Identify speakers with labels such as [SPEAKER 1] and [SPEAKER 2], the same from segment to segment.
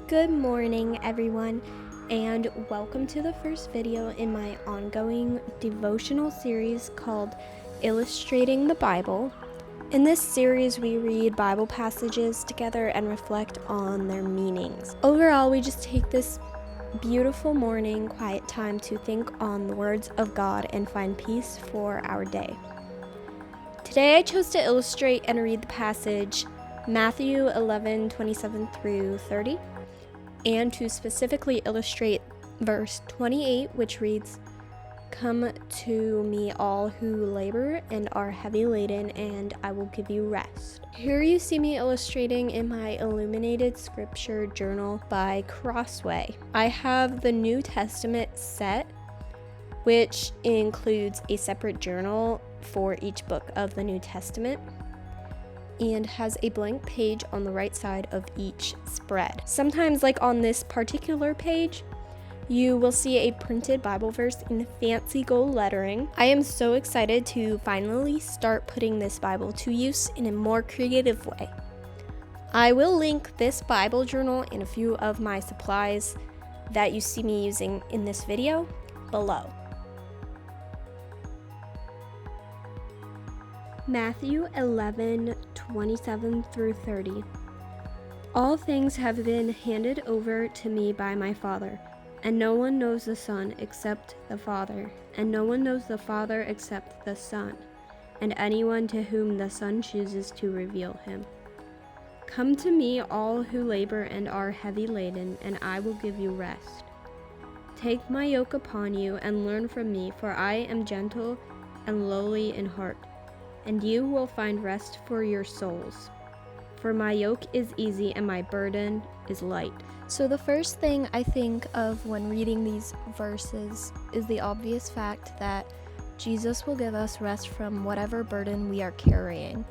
[SPEAKER 1] Good morning, everyone, and welcome to the first video in my ongoing devotional series called Illustrating the Bible. In this series, we read Bible passages together and reflect on their meanings. Overall, we just take this beautiful morning, quiet time to think on the words of God and find peace for our day. Today, I chose to illustrate and read the passage Matthew 11:27 through 30. And to specifically illustrate verse 28, which reads, "Come to me all who labor and are heavy laden, and I will give you rest." Here you see me illustrating in my illuminated scripture journal by Crossway. I have the New Testament set, which includes a separate journal for each book of the New Testament, and has a blank page on the right side of each spread. Sometimes, like on this particular page, you will see a printed Bible verse in fancy gold lettering. I am so excited to finally start putting this Bible to use in a more creative way. I will link this Bible journal and a few of my supplies that you see me using in this video below. Matthew 11:27 through 30. All things have been handed over to me by my Father, and no one knows the Son except the Father, and no one knows the Father except the Son, and anyone to whom the Son chooses to reveal him. Come to me, all who labor and are heavy laden, and I will give you rest. Take my yoke upon you and learn from me, for I am gentle and lowly in heart, and you will find rest for your souls. For my yoke is easy and my burden is light. So the first thing I think of when reading these verses is the obvious fact that Jesus will give us rest from whatever burden we are carrying.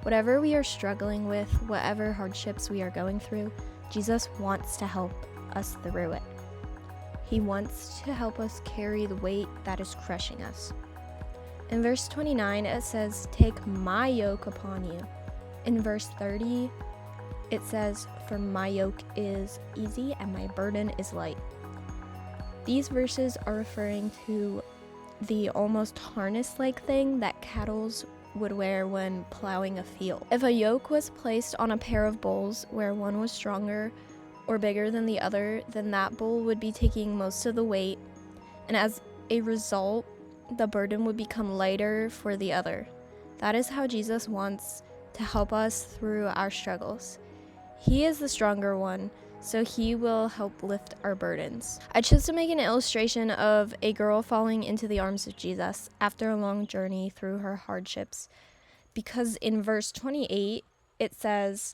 [SPEAKER 1] Whatever we are struggling with, whatever hardships we are going through, Jesus wants to help us through it. He wants to help us carry the weight that is crushing us. In verse 29, it says, "Take my yoke upon you." In verse 30, it says, "For my yoke is easy and my burden is light." These verses are referring to the almost harness-like thing that cattle would wear when plowing a field. If a yoke was placed on a pair of bulls where one was stronger or bigger than the other, then that bull would be taking most of the weight, and as a result, the burden would become lighter for the other. That is how Jesus wants to help us through our struggles. He is the stronger one, so he will help lift our burdens. I chose to make an illustration of a girl falling into the arms of Jesus after a long journey through her hardships, because in verse 28, it says,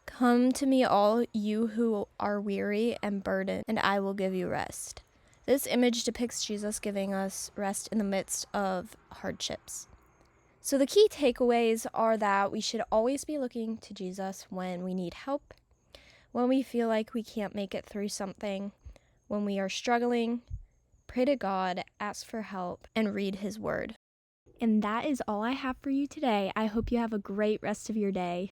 [SPEAKER 1] "Come to me all you who are weary and burdened, and I will give you rest." This image depicts Jesus giving us rest in the midst of hardships. So the key takeaways are that we should always be looking to Jesus when we need help, when we feel like we can't make it through something, when we are struggling. Pray to God, ask for help, and read His Word. And that is all I have for you today. I hope you have a great rest of your day.